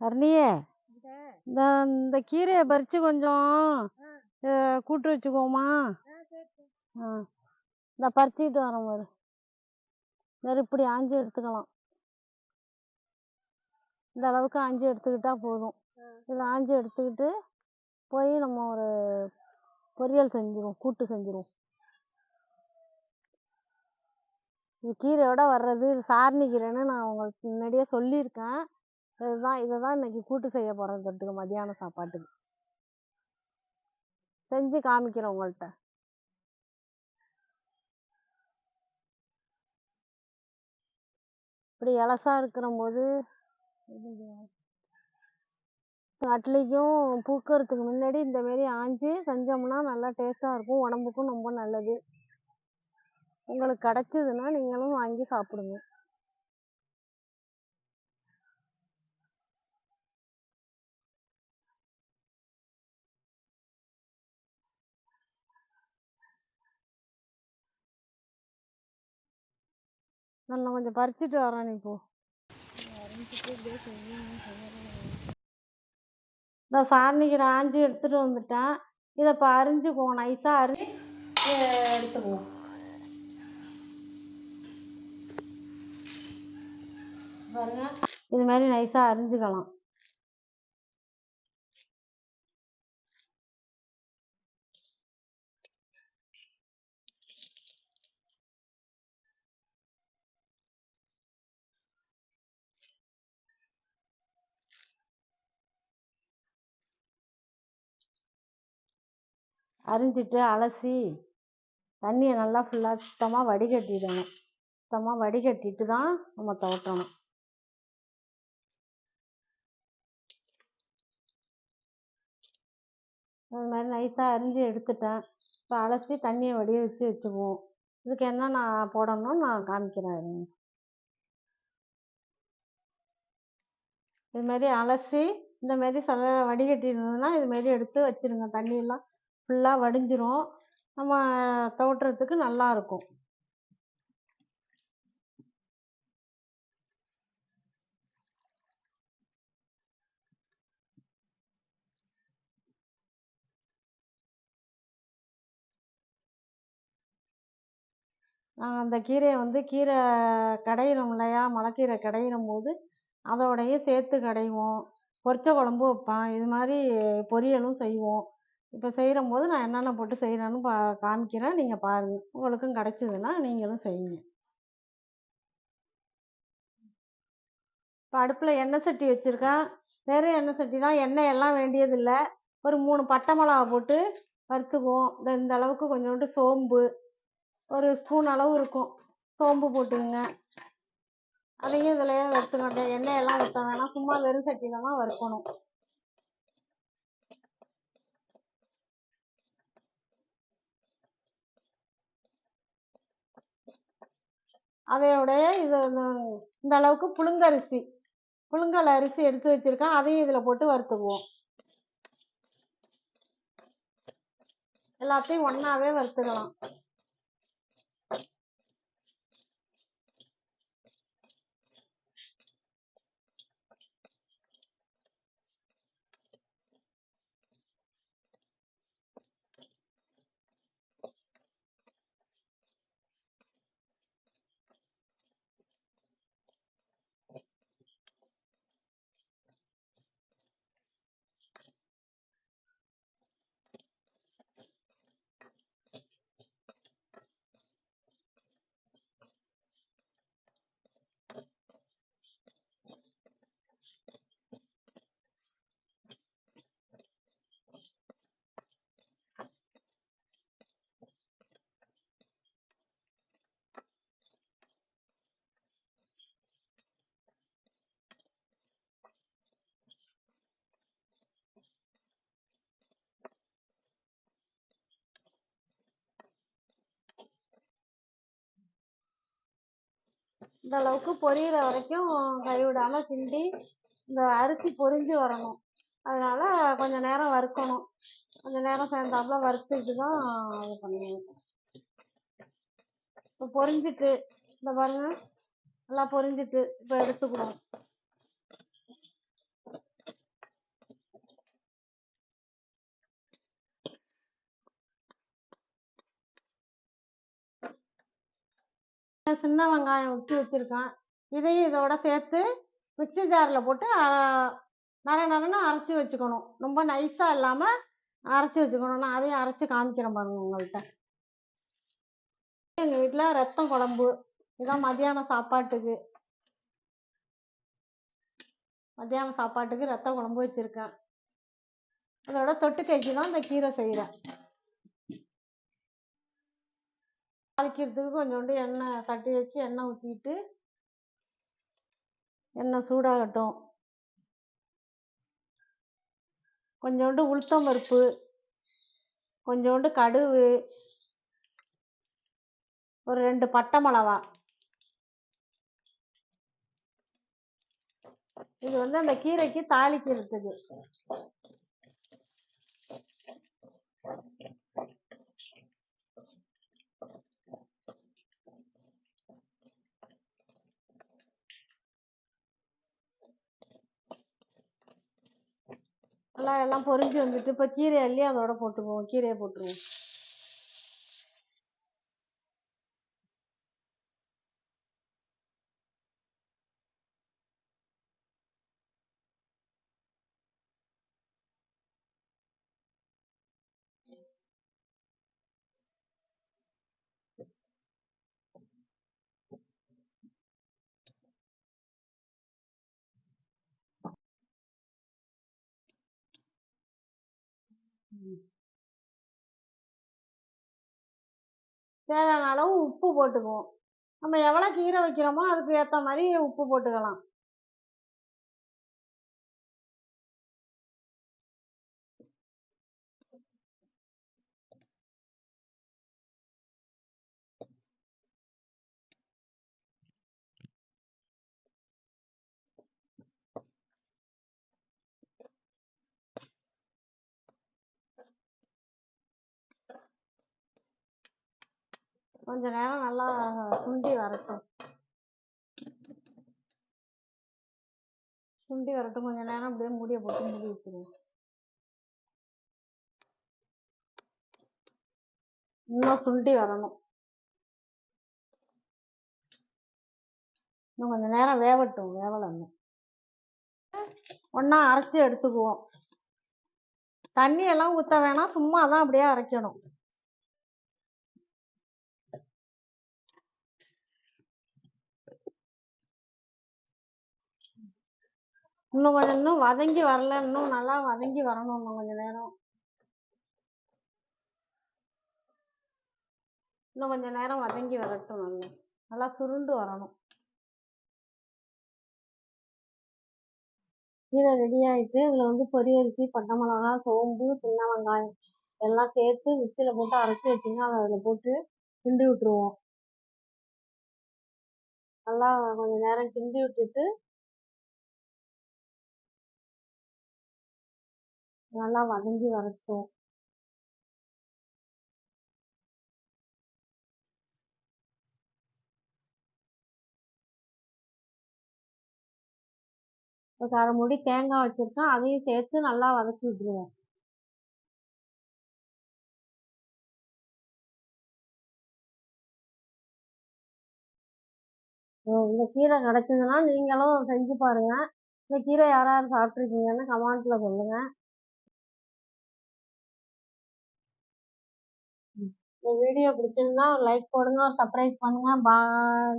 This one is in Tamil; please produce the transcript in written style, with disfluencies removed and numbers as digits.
அருணியே, இந்த கீரையை பறித்து கொஞ்சம் கூட்டு வச்சுக்குவோமா? இந்த பறிச்சுக்கிட்டு வரோம் பாரு. இப்படி ஆஞ்சி எடுத்துக்கலாம். இந்த அளவுக்கு ஆஞ்சி எடுத்துக்கிட்டா போதும். இதை ஆஞ்சி எடுத்துக்கிட்டு போய் நம்ம ஒரு பொரியல் செஞ்சுருவோம், கூட்டு செஞ்சுருவோம். இது கீரையோட வர்றது இது சாரணி கீரைன்னு நான் உங்களுக்கு முன்னாடியே சொல்லியிருக்கேன். இதை தான் இன்னைக்கு கூட்டு செய்ய போகிறேன். தொட்டுக்க மதியானம் சாப்பாட்டுக்கு செஞ்சு காமிக்கிறேன் உங்கள்கிட்ட. இப்படி இலசா இருக்கிற போது அட்லிக்கும் பூக்கிறதுக்கு முன்னாடி இந்த மாரி ஆஞ்சி செஞ்சோம்னா நல்லா டேஸ்ட்டாக இருக்கும். உடம்புக்கும் ரொம்ப நல்லது. உங்களுக்கு கிடைச்சதுன்னா நீங்களும் வாங்கி சாப்பிடுங்க. நான் கொஞ்சம் பறிச்சுட்டு வரேன். இப்போ இந்த சாரணிக்கு ஆஞ்சி எடுத்துகிட்டு வந்துட்டேன். இதை இப்போ அரிஞ்சுக்குவோம். நைஸாக எடுத்துக்குவோம். பாருங்க, இது மாதிரி நைஸாக அரிஞ்சுக்கலாம். அரிஞ்சிட்டு அலசி தண்ணியை நல்லா ஃபுல்லாக சுத்தமாக வடிகட்டிடணும். சுத்தமாக வடிகட்டிட்டு தான் நம்ம துவட்டணும். அது மாதிரி நைஸாக அரிஞ்சு எடுத்துட்டேன். இப்போ அலசி தண்ணியை வடிய வச்சுக்குவோம். இதுக்கு என்ன நான் போடணும்னு நான் காமிக்கிறேன். இதுமாரி அலசி இந்த மாரி வடிகட்டிருந்ததுன்னா இதுமாரி எடுத்து வச்சுருங்க. தண்ணியெல்லாம் ஃபுல்லாக வடிஞ்சிரும். நம்ம துவட்டுறதுக்கு நல்லாயிருக்கும். அந்த கீரையை கீரை கடையிறோம் இல்லையா, மலைக்கீரை கடையிறும் போது அதோடையே சேர்த்து கடைவோம். பொரிச்ச குழம்பு வைப்பேன். இது மாதிரி பொரியலும் செய்வோம். இப்போ செய்கிற போது நான் என்னென்ன போட்டு செய்கிறேன்னு காமிக்கிறேன். நீங்கள் பாருங்கள். உங்களுக்கும் கிடைச்சிதுன்னா நீங்களும் செய்யுங்க. இப்போ அடுப்பில் எண்ணெய் சட்டி வச்சுருக்கேன். வெறும் எண்ணெய் சட்டி தான். எண்ணெய் எல்லாம் வேண்டியதில்லை. ஒரு 3 பட்டை மிளகா போட்டு வறுத்துக்குவோம். இந்த அளவுக்கு கொஞ்சோண்டு சோம்பு, ஒரு ஸ்பூன் அளவு இருக்கும் சோம்பு போட்டுங்க. அதையும் இதுலையே வறுத்துக்கோங்க. எண்ணெயெல்லாம் ஊற்ற வேணாம். சும்மா வெறும் சட்டியில் தான் வறுக்கணும். அதையோடைய இது இந்த அளவுக்கு புழுங்கல் அரிசி எடுத்து வச்சுருக்கேன். அதையும் இதில் போட்டு வறுத்துக்குவோம். எல்லாத்தையும் ஒன்றாவே வறுத்துக்கலாம். இந்த அளவுக்கு பொரியிற வரைக்கும் கைவிடாமல் கிண்டி இந்த அரிசி பொரிஞ்சு வரணும். அதனால கொஞ்சம் நேரம் வறுக்கணும். கொஞ்சம் நேரம் சேர்ந்தாப்புல வறுத்துட்டு தான் இது பண்ணணும். இப்போ பொரிஞ்சிட்டு இந்த பாருங்க, நல்லா பொரிஞ்சிட்டு இப்போ எடுத்துக்குவோம். சின்ன வெங்காயம் உச்சி வச்சுருக்கேன். இதையும் இதோட சேர்த்து மிக்ஸி ஜாரில் போட்டு நர நரன்னு அரைச்சி வச்சுக்கணும். ரொம்ப நைஸாக இல்லாமல் அரைச்சி வச்சுக்கணும். நான் அதையும் அரைச்சி காமிக்கிறேன் பாருங்கள் உங்கள்கிட்ட. எங்கள் வீட்டில் ரத்தம் குழம்பு இதான் மதியானம் சாப்பாட்டுக்கு. ரத்த குழம்பு வச்சுருக்கேன். அதோட தொட்டுக்கைக்கு தான் இந்த கீரை செய்கிறேன். தாளிக்கிறதுக்கு கொஞ்சோண்டு எண்ணெய் தட்டி வச்சு எண்ணெய் ஊற்றிட்டு எண்ணெய் சூடாகட்டும். கொஞ்சோண்டு உளுத்தம் பருப்பு, கொஞ்சோண்டு கடுகு, ஒரு 2 பட்டை மிளகா. இது வந்து அந்த கீரைக்கு தாளிக்கிறதுக்கு. எல்லாம் பொரிஞ்சு வந்துட்டு இப்போ கீரை அள்ளி அதோட போட்டுக்குவோம். கீரையை போட்டுருவோம். தேவையான அளவு உப்பு போட்டுக்குவோம். நம்ம எவ்வளோ கீரை வைக்கிறோமோ அதுக்கு ஏற்ற மாதிரி உப்பு போட்டுக்கலாம். கொஞ்ச நேரம் நல்லா சுண்டி வரட்டும். கொஞ்ச நேரம் அப்படியே மூடியை போட்டு மூடி வச்சுருவோம். இன்னும் சுண்டி வரணும். இன்னும் கொஞ்ச நேரம் வேவட்டும். வேவலைன்னு ஒன்றா அரைச்சி எடுத்துக்குவோம். தண்ணியெல்லாம் ஊற்ற வேணாம், சும்மா தான் அப்படியே அரைக்கணும். இன்னும் வதங்கி வரல. இன்னும் நல்லா வதங்கி வரணும். இன்னும் கொஞ்ச நேரம் வதங்கி வரட்டும். நல்லா சுருண்டு வரணும். கீரை ரெடி ஆகிட்டு இதில் வந்து பொரியரிசி, பட்டை மிளகா, சோம்பு, சின்ன வெங்காயம் எல்லாம் சேர்த்து மிக்சியில் போட்டு அரைச்சி வச்சுங்க. அதை அதில் போட்டு கிண்டி விட்டுருவோம். நல்லா கொஞ்சம் நேரம் கிண்டி விட்டுட்டு நல்லா வதங்கி வரட்டும். ஒரு அரை மூடி தேங்காய் வச்சுருக்கேன். அதையும் சேர்த்து நல்லா வதக்கி விட்டுருவோம். இந்த கீரை கிடச்சிதுன்னா நீங்களும் செஞ்சு பாருங்கள். இந்த கீரை யார் யார் சாப்பிட்ருக்கீங்கன்னு கமெண்ட்டில் சொல்லுங்கள். இந்த வீடியோ பிடிச்சிருந்தா ஒரு லைக் போடுங்க, ஒரு சப்ஸ்கிரைப் பண்ணுங்கள். பாய்.